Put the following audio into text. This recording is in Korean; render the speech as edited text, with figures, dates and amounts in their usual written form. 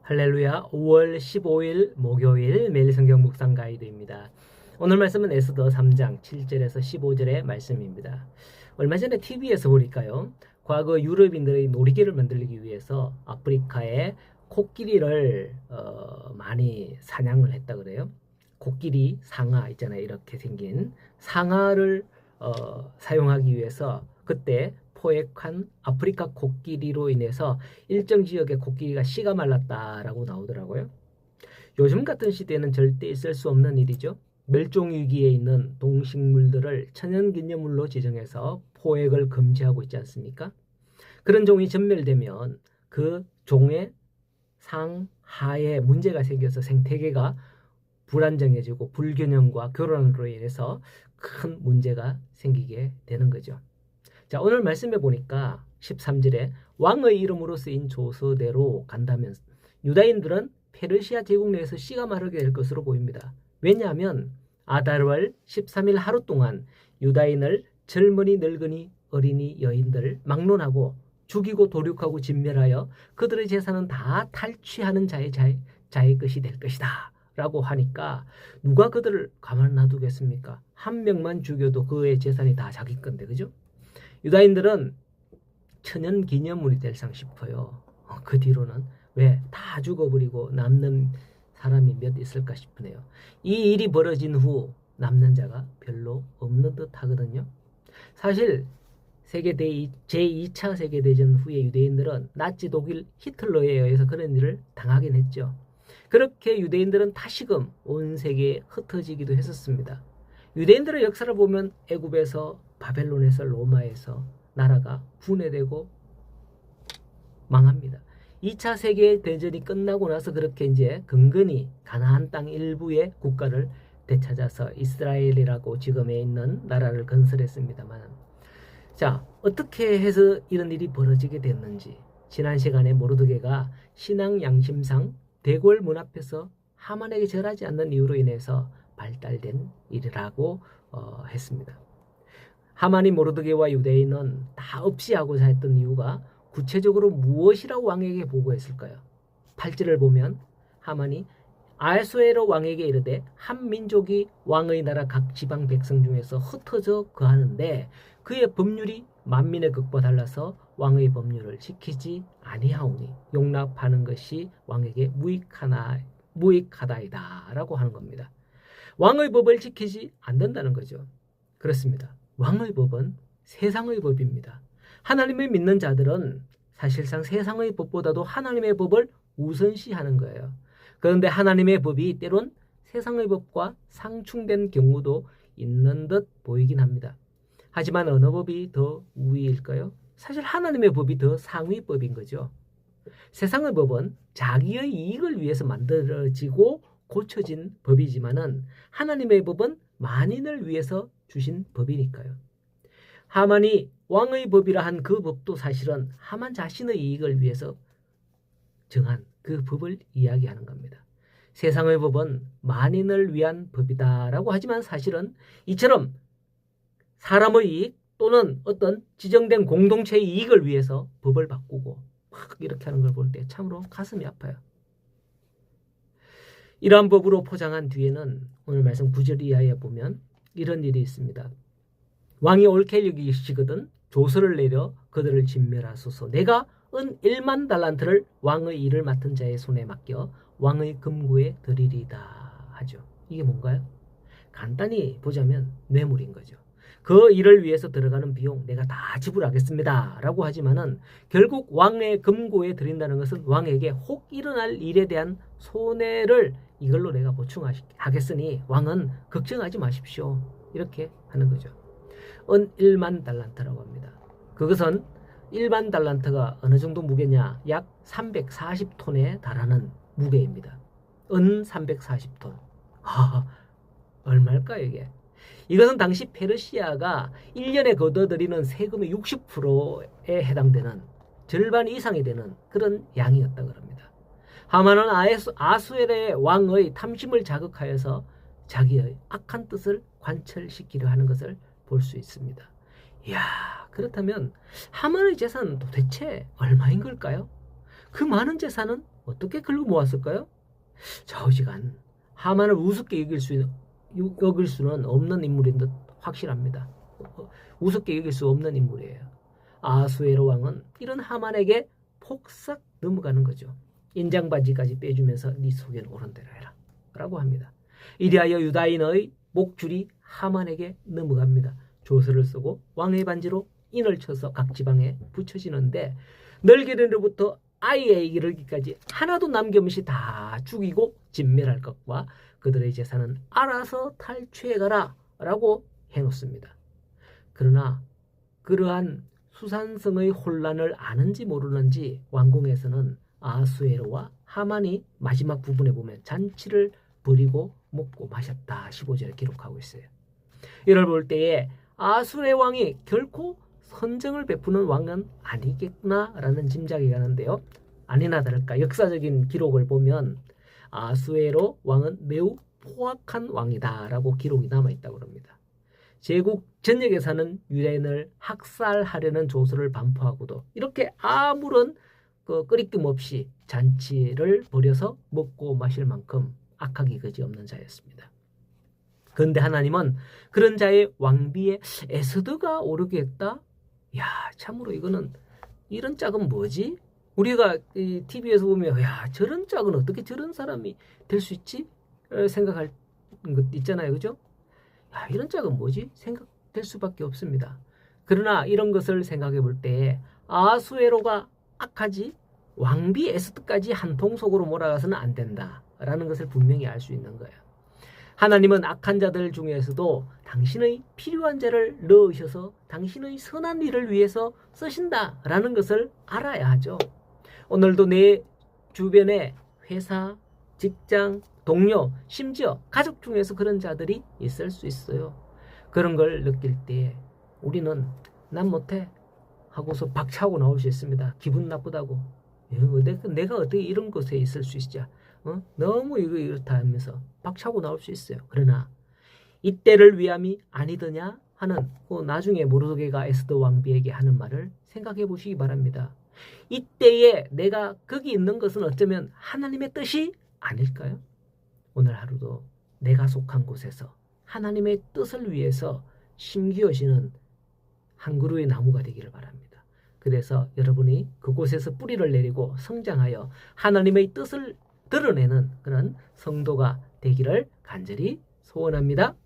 할렐루야. 5월 15일 목요일 매일 성경 묵상 가이드입니다. 오늘 말씀은 에스더 3장 7절에서 15절의 말씀입니다. 얼마 전에 TV에서 보니까요. 과거 유럽인들의 놀이개를 만들기 위해서 아프리카에 코끼리를 많이 사냥을 했다 그래요. 코끼리 상아 있잖아요. 이렇게 생긴 상아를 사용하기 위해서 그때 포획한 아프리카 코끼리로 인해서 일정 지역의 코끼리가 씨가 말랐다라고 나오더라고요. 요즘 같은 시대에는 절대 있을 수 없는 일이죠. 멸종위기에 있는 동식물들을 천연기념물로 지정해서 포획을 금지하고 있지 않습니까? 그런 종이 전멸되면 그 종의 상하에 문제가 생겨서 생태계가 불안정해지고 불균형과 교란으로 인해서 큰 문제가 생기게 되는 거죠. 자, 오늘 말씀해 보니까 13절에 왕의 이름으로 쓰인 조서대로 간다면 유다인들은 페르시아 제국 내에서 씨가 마르게 될 것으로 보입니다. 왜냐하면 아달월 13일 하루 동안 유다인을 젊은이, 늙은이, 어린이, 여인들 막론하고 죽이고 도륙하고 진멸하여 그들의 재산은 다 탈취하는 자의 것이 될 것이다 라고 하니까 누가 그들을 가만 놔두겠습니까? 한 명만 죽여도 그의 재산이 다 자기 건데, 그죠? 유다인들은 천연 기념물이 될상 싶어요. 그 뒤로는 왜 다 죽어버리고 남는 사람이 몇 있을까 싶으네요. 이 일이 벌어진 후 남는 자가 별로 없는 듯 하거든요. 사실 제2차 세계대전 후에 유대인들은 나치 독일 히틀러에 의해서 그런 일을 당하긴 했죠. 그렇게 유대인들은 다시금 온 세계에 흩어지기도 했었습니다. 유대인들의 역사를 보면 애굽에서 바벨론에서 로마에서 나라가 분해되고 망합니다. 2차 세계대전이 끝나고 나서 그렇게 이제 근근히 가나안 땅 일부의 국가를 되찾아서 이스라엘이라고 지금에 있는 나라를 건설했습니다만, 자, 어떻게 해서 이런 일이 벌어지게 됐는지 지난 시간에 모르드게가 신앙 양심상 대궐 문 앞에서 하만에게 절하지 않는 이유로 인해서 발달된 일이라고 했습니다. 하만이 모르드게와 유대인은 다 없이 하고자 했던 이유가 구체적으로 무엇이라고 왕에게 보고했을까요? 8절을 보면 하만이 아하수에로 왕에게 이르되 한 민족이 왕의 나라 각 지방 백성 중에서 흩어져 거하는데 그의 법률이 만민의 것과 달라서 왕의 법률을 지키지 아니하오니 용납하는 것이 왕에게 무익하다이다 라고 하는 겁니다. 왕의 법을 지키지 않는다는 거죠. 그렇습니다. 왕의 법은 세상의 법입니다. 하나님을 믿는 자들은 사실상 세상의 법보다도 하나님의 법을 우선시하는 거예요. 그런데 하나님의 법이 때론 세상의 법과 상충된 경우도 있는 듯 보이긴 합니다. 하지만 어느 법이 더 우위일까요? 사실 하나님의 법이 더 상위법인 거죠. 세상의 법은 자기의 이익을 위해서 만들어지고 고쳐진 법이지만은 하나님의 법은 만인을 위해서 주신 법이니까요. 하만이 왕의 법이라 한 그 법도 사실은 하만 자신의 이익을 위해서 정한 그 법을 이야기하는 겁니다. 세상의 법은 만인을 위한 법이다라고 하지만 사실은 이처럼 사람의 이익 또는 어떤 지정된 공동체의 이익을 위해서 법을 바꾸고 막 이렇게 하는 걸 볼 때 참으로 가슴이 아파요. 이러한 법으로 포장한 뒤에는 오늘 말씀 9절 이하에 보면 이런 일이 있습니다. 왕이 옳게 여기시거든 조서를 내려 그들을 진멸하소서. 내가 은 1만 달란트를 왕의 일을 맡은 자의 손에 맡겨 왕의 금고에 드리리다 하죠. 이게 뭔가요? 간단히 보자면 뇌물인 거죠. 그 일을 위해서 들어가는 비용 내가 다 지불하겠습니다 라고 하지만은 결국 왕의 금고에 드린다는 것은 왕에게 혹 일어날 일에 대한 손해를 이걸로 내가 보충하겠으니 왕은 걱정하지 마십시오 이렇게 하는 거죠. 은 1만 달란트라고 합니다. 그것은 1만 달란트가 어느 정도 무게냐? 약 340톤에 달하는 무게입니다. 은 340톤. 얼마일까요 이게? 이것은 당시 페르시아가 1년에 거둬들이는 세금의 60%에 해당되는 절반 이상이 되는 그런 양이었다고 합니다. 하만은 아수엘의 왕의 탐심을 자극하여서 자기의 악한 뜻을 관철시키려 하는 것을 볼 수 있습니다. 이야, 그렇다면 하만의 재산은 도대체 얼마인 걸까요? 그 많은 재산은 어떻게 긁어 모았을까요? 좌우지간 하만을 우습게 여길 수는 없는 인물인 듯 확실합니다. 우습게 여길 수 없는 인물이에요. 아수에로 왕은 이런 하만에게 폭삭 넘어가는 거죠. 인장바지까지 빼주면서 네 속에는 옳은 대로 해라 라고 합니다. 이리하여 유다인의 목줄이 하만에게 넘어갑니다. 조서를 쓰고 왕의 반지로 인을 쳐서 각 지방에 붙여지는데 널기른으로부터 아이에 이르기까지 하나도 남김없이 다 죽이고 진멸할 것과 그들의 재산은 알아서 탈취해가라 라고 해놓습니다. 그러나 그러한 수산성의 혼란을 아는지 모르는지 왕궁에서는 아수에로와 하만이 마지막 부분에 보면 잔치를 벌이고 먹고 마셨다 15절에 기록하고 있어요. 이를 볼 때에 아수레 왕이 결코 선정을 베푸는 왕은 아니겠구나라는 짐작이 가는데요. 아니나 다를까 역사적인 기록을 보면 아수에로 왕은 매우 포악한 왕이다라고 기록이 남아있다고 합니다. 제국 전역에 사는 유대인을 학살하려는 조서를 반포하고도 이렇게 아무런 끄리낌 없이 잔치를 벌여서 먹고 마실 만큼 악하기 그지없는 자였습니다. 그런데 하나님은 그런 자의 왕비에 에스더가 오르게 했다? 야, 참으로 이거는 이런 짝은 뭐지? 우리가 이 TV에서 보면 야, 저런 짝은 어떻게 저런 사람이 될 수 있지? 생각할 것 있잖아요. 그죠? 야, 이런 짝은 뭐지? 생각될 수밖에 없습니다. 그러나 이런 것을 생각해 볼 때 아수에로가 악하지 왕비 에스더까지 한 통속으로 몰아가서는 안 된다라는 것을 분명히 알 수 있는 거예요. 하나님은 악한 자들 중에서도 당신의 필요한 자를 넣으셔서 당신의 선한 일을 위해서 쓰신다라는 것을 알아야 하죠. 오늘도 내 주변에 회사, 직장, 동료, 심지어 가족 중에서 그런 자들이 있을 수 있어요. 그런 걸 느낄 때 우리는 난 못해 하고서 박차고 나올 수 있습니다. 기분 나쁘다고. 내가 어떻게 이런 곳에 있을 수 있지? 너무 이렇다 하면서 박차고 나올 수 있어요. 그러나 이때를 위함이 아니더냐 하는 나중에 모르드게가 에스더 왕비에게 하는 말을 생각해 보시기 바랍니다. 이때에 내가 거기 있는 것은 어쩌면 하나님의 뜻이 아닐까요? 오늘 하루도 내가 속한 곳에서 하나님의 뜻을 위해서 심기어지는 한 그루의 나무가 되기를 바랍니다. 그래서 여러분이 그곳에서 뿌리를 내리고 성장하여 하나님의 뜻을 드러내는 그런 성도가 되기를 간절히 소원합니다.